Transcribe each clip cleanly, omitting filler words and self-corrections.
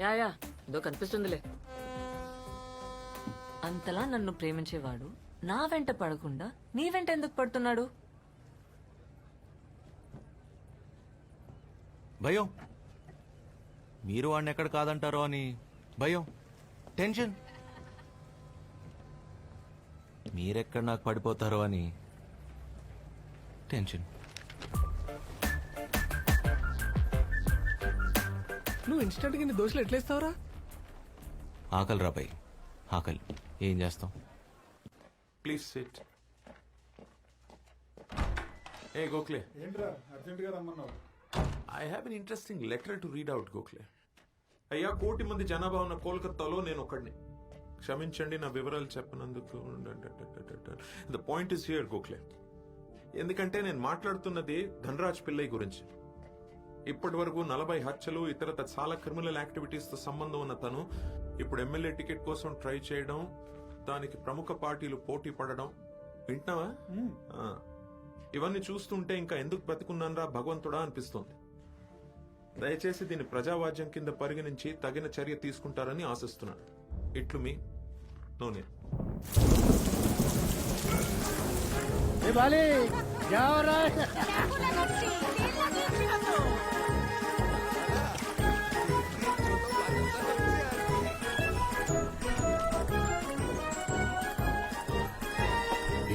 Yeah ఏదో కనిపిస్తుందిలే. అంతలా నన్ను ప్రేమించేవాడు నా వెంట పడకుండా నీ వెంట ఎందుకు పడుతున్నాడు? భయం, మీరు వాడిని ఎక్కడ కాదంటారో అని భయం, టెన్షన్. మీరెక్కడ నాకు పడిపోతారో అని టెన్షన్. నువ్వు ఇన్స్టెంట్ గా నీ దోశలు ఎట్లేస్తావురా? ఆకలి రా భయ్, ఆకలి. ఏం చేస్తాం? Please SIT. ఏ గోఖలే, ఏంట్రా అర్జెంట్ గా రమ్మన్నావు? I have an interesting letter to read out Gokhale. అయ్యా, 1 కోటి మంది జనాభా ఉన్న కోల్కతాలో నేను ఒకడిని. క్షమించండి నా వివరాలు చెప్పనందుకు. The point is here Gokhale. ఎందుకంటే నేను మాట్లాడుతున్నది ధనరాజ్ పిల్లై గురించి. ఇప్పటి వరకు 40 హత్యలు ఇతరత చాలా క్రిమినల్ యాక్టివిటీస్ తో సంబంధం ఉన్న తను ఇప్పుడు ఎమ్మెల్యే టికెట్ కోసం ట్రై చేయడం, దానికి ప్రముఖ పార్టీలు పోటీ పడడం వింటున్నావా? ఇవన్నీ చూస్తుంటే ఇంకా ఎందుకు బ్రతికున్నానరా భగవంతుడా అనిపిస్తోంది. దయచేసి దీన్ని ప్రజావాజ్యం కింద పరిగణించి తగిన చర్య తీసుకుంటారని ఆశిస్తున్నాను. ఇట్లు మీ నోనే.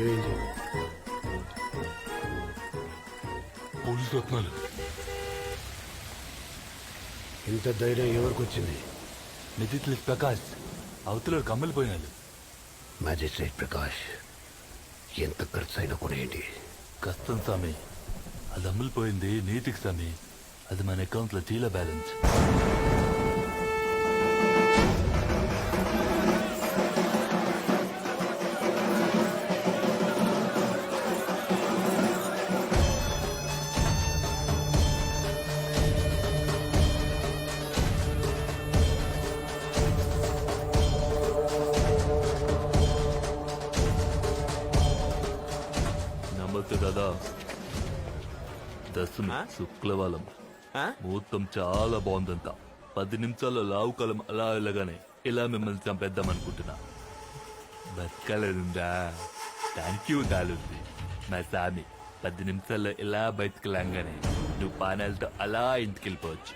ఏమైంది? పోలీసు రత్నాలు. ఇంత ధైర్యం ఎవరికి వచ్చింది? నిధిత్లి ప్రకాష్ అవతల కమ్మలిపోయినాడు. మ్యాజిస్ట్రేట్ ప్రకాష్, ఎంత ఖర్చు అయినా కొనేయండి. కష్టం స్వామి, అది అమ్ములిపోయింది నీతికి స్వామి. అది మన అకౌంట్ లో జీలో బ్యాలెన్స్. నమ్మద్దు కదా, దశమి శుక్లవాలం ముహూర్తం చాలా బాగుందంట. 10 నిమిషాల్లో లావు కాలం అలా వెళ్ళగానే ఇలా మిమ్మల్ని చంపేద్దాం అనుకుంటున్నా. బతకాలనుందా? థ్యాంక్ యూ దాలుంది మా సామి. 10 నిమిషాల్లో ఇలా బయటకు లాగానే నువ్వు పానాలతో అలా ఇంటికి వెళ్ళిపోవచ్చు.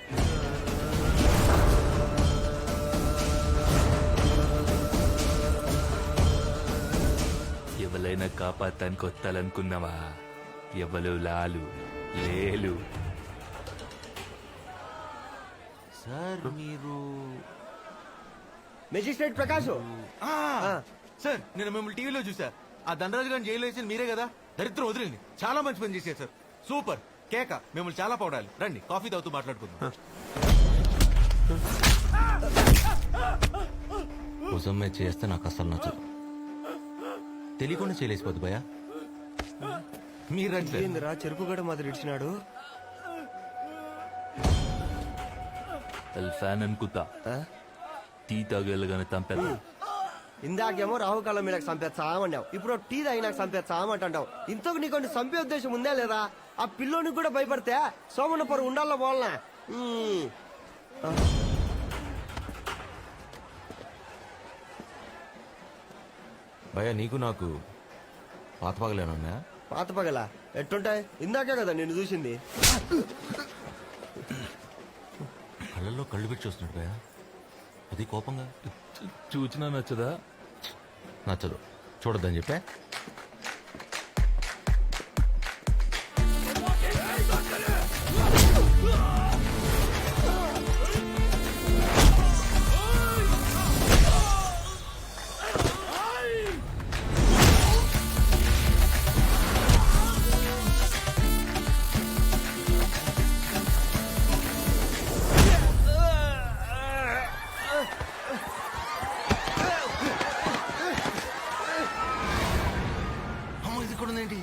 ఎవరైనా కాపాడటానికి వస్తాలనుకున్నావా? ఎవరు లాలు లేలు. సార్ మీరు మెజిస్ట్రేట్ ప్రకాష్. సార్ నేను మిమ్మల్ని టీవీలో చూసా. ఆ ధనరాజు గారిని జైలు వేసి మీరే కదా? దరిద్రం వదిలింది. చాలా మంచి పని చేశారు సార్. సూపర్ కేక. మిమ్మల్ని చాలా పౌడాలి. రండి కాఫీ తాగుతూ మాట్లాడుకుందాం. భుజమ్మే చేస్తే నాకు అసలు నచ్చదు. తెలియకుండా చేయలేసిపోద్దు భయ. మీరు రండి సార్. ఏందిరా చెరుకు గడ మాదిరి ఇచ్చినాడు? ఫ్యాన్ అనుకుంటా. టీ తాగేళ్ళగానే తంపేద్దా. ఇందాకేమో రాహుకాలం మీద చంపేస్తామన్నావు, ఇప్పుడు టీ తాగి నాకు చంపేస్తామంటావు. ఇంతకు నీకు చంపే ఉద్దేశం ఉందా లేదా? ఆ పిల్లోనికి కూడా భయపడితే సోమన పొరు ఉండాలో పోలనా? భయ నీకు నాకు పాత పగలేనున్నా? పాత పగల ఎట్టుంటాయి? ఇందాకే కదా నేను చూసింది. కళ్ళల్లో కళ్ళు పెట్టి చూస్తున్నాడు భయ. అది కోపంగా. చూచినా నచ్చదా? నచ్చదు, చూడొద్దని చెప్పా. ఏంటి?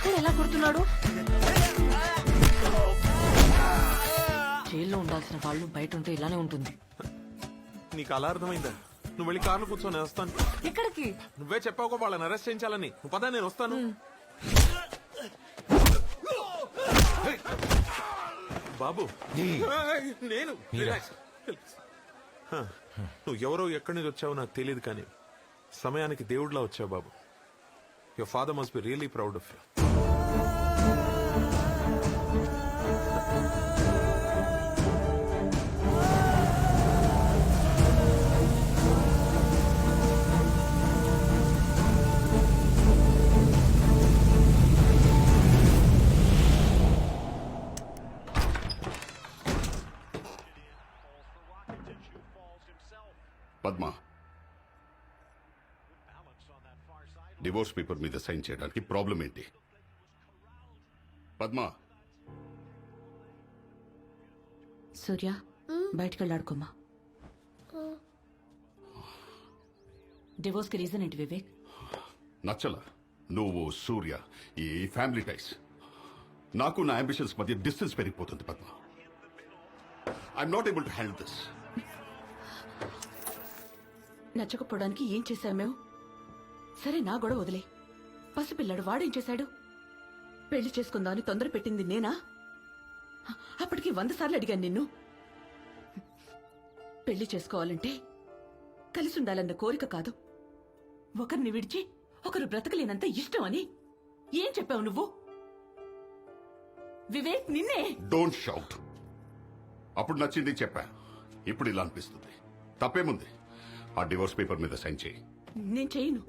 చూడు ఎలా కొడుతున్నాడు. జైల్లో ఉండాల్సిన వాళ్ళు బయట ఉంటే ఇలానే ఉంటుంది. నీకు అలా అర్థమైందా? నువ్వు వెళ్ళి కార్లో కూర్చొని నేను వస్తాను. ఎక్కడికి? నువ్వే చెప్పావు వాళ్ళని అరెస్ట్ చేయించాలని. నువ్వు పదా, నేను వస్తాను. బాబు నేను Relax. హ, నువ్వు ఎవరో ఎక్కడి నుంచి వచ్చావో నాకు తెలియదు, కానీ సమయానికి దేవుడిలా వచ్చావు బాబు. Your father must be really proud of you. Padma, divorce paper మీద సైన్ చేయడానికి ప్రాబ్లం ఏంటి? పద్మ, సూర్య బయటకు వెళ్ళాడుకోమా. డివోర్స్ కి రీజన్ ఏంటి వివేక్? నచ్చల నువ్వు సూర్య ఈ ఫ్యామిలీ టైస్. నాకు నా అంబిషన్స్ మధ్య డిస్టెన్స్ పెరిగిపోతుంది Padma. I'm not able to handle this. నచ్చకపోవడానికి ఏం చేశావు మేము? సరే, నా గొడవ వదిలే. పసిపిల్లాడు వాడేం చేశాడు? పెళ్లి చేసుకుందామని తొందర పెట్టింది నేనా? అప్పటికి 100 సార్లు అడిగాను నిన్ను. పెళ్లి చేసుకోవాలంటే కలిసి ఉండాలన్న కోరిక కాదు, ఒకరిని విడిచి ఒకరు బ్రతకలేనంత ఇష్టం అని. ఏం చెప్పావు నువ్వు? వివేక్, నిన్నే. Don't shout. అప్పుడు నచ్చింది చెప్పా, ఇప్పుడు ఇలా అనిపిస్తుంది. తప్పేముంది? ఆ డివోర్స్ పేపర్ మీద సైన్ చేయి. నేను చేయను.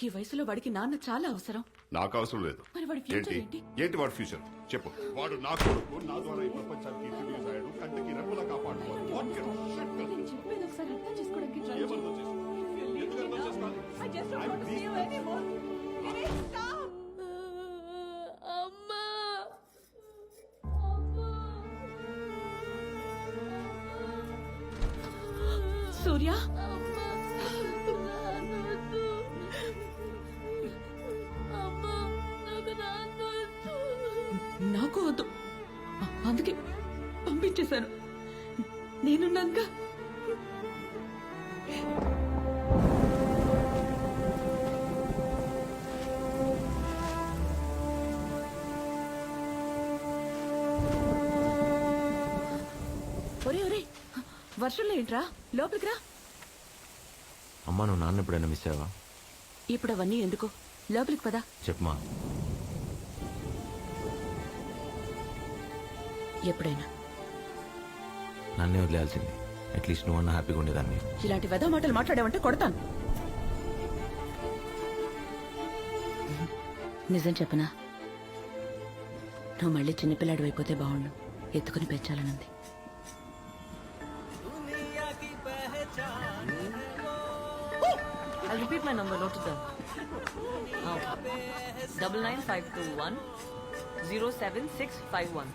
ఈ వయసులో వాడికి నాన్న చాలా అవసరం. నాకు అవసరం లేదు. మరి వాడి ఫ్యూచర్ ఏంటి? ఏంటి వాడి ఫ్యూచర్ చెప్పు. వాడు నా కొడుకు, నా ద్వారా ఈ ప్రపంచానికి ఇంట్రడ్యూస్ అయ్యాడు. కంటికి రెప్పలా కాపాడుకోవాలి. What kind of shit does this? చెప్పేది ఒకసారి అర్థం చేసుకోవడానికి try ఏం అర్థం చేసుకోవాలి? ఎందుకు అర్థం చేసుకోవాలి? I just don't want to see you anymore. Viveek, stop! అమ్మా! సూర్య, నాకు వద్దు, అందుకే పంపించేశాను. నేనున్నాక ఒరే ఒరే, వర్షంలో ఏంట్రా? లోపలికి రా. అమ్మా, నువ్వు నాన్న ఎప్పుడైనా మిస్ అయ్యావా? ఇప్పుడు అవన్నీ ఎందుకు? లోపలికి పదా. చెప్పమా. ఎప్పుడైనా నన్నే వదిలేయాల్సింది. అట్లీస్ట్ నువ్వన్నా హ్యాపీగా ఉండేదాన్ని. ఇలాంటి వెధవ మాటలు మాట్లాడావంటే కొడతాను. నిజం చెప్పనా? నువ్వు మళ్ళీ చిన్నపిల్లాడు అయిపోతే బాగుండు. ఎత్తుకుని పెంచాలనుంది. I'll repeat my number, note it down. 99521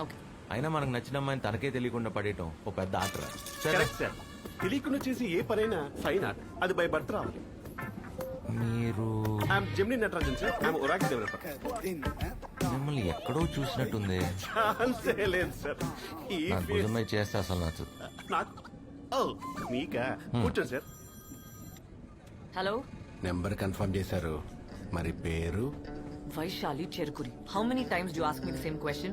Okay. అయినా మనకు నచ్చిన అమ్మాయిని తనకే తెలియకుండా పడేయటం ఓ పెద్ద ఆటరా. సార్, తెలియకుండా చేసి ఏ పనైనా ఫైన్ ఆర్ట్. అది బై బర్త్ రావాలి. మీరు I'm Gemini Natarajan sir. I'm ఒరాక్ developer. మిమ్మల్ని ఎక్కడో చూసినట్టుంది. ఛాన్సే లేదు సార్. ఈ నాకు భుజమై చేస్తే అసలు నచ్చదు. నాకు ఓ మీకా? కూర్చోండి సార్. Hello? నెంబర్ కన్ఫర్మ్ చేశారు, మరి పేరు? Vaishali Cherukuri. How many times do you ask me the same question?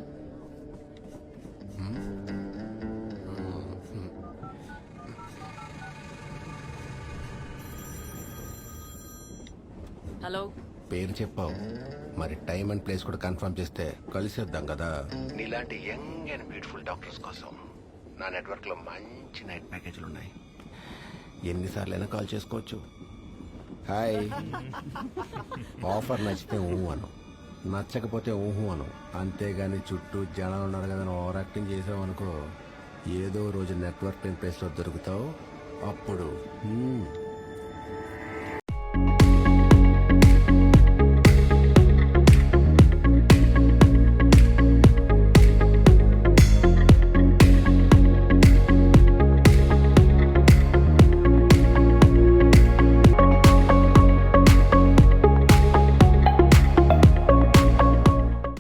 Hello? పేరు చెప్పావు, మరి టైం అండ్ ప్లేస్ కూడా కన్ఫర్మ్ చేస్తే కలిసేద్దాం కదా. నీలాంటి యంగ్ అండ్ బ్యూటిఫుల్ డాక్టర్స్ కోసం నా నెట్వర్క్ లో మంచి నైట్ ప్యాకేజీలు ఉన్నాయి. ఎన్నిసార్లు అయినా కాల్ చేసుకోవచ్చు. హాయ్. ఆఫర్ నచ్చితే ఊహు అను, నచ్చకపోతే ఊహు అను. అంతేగాని చుట్టూ జనాలు ఉన్నారు కదా ఓవర్ యాక్టింగ్ చేసావు అనుకో, ఏదో రోజు నెట్వర్క్ లేని ప్లేస్ లో దొరుకుతావు. అప్పుడు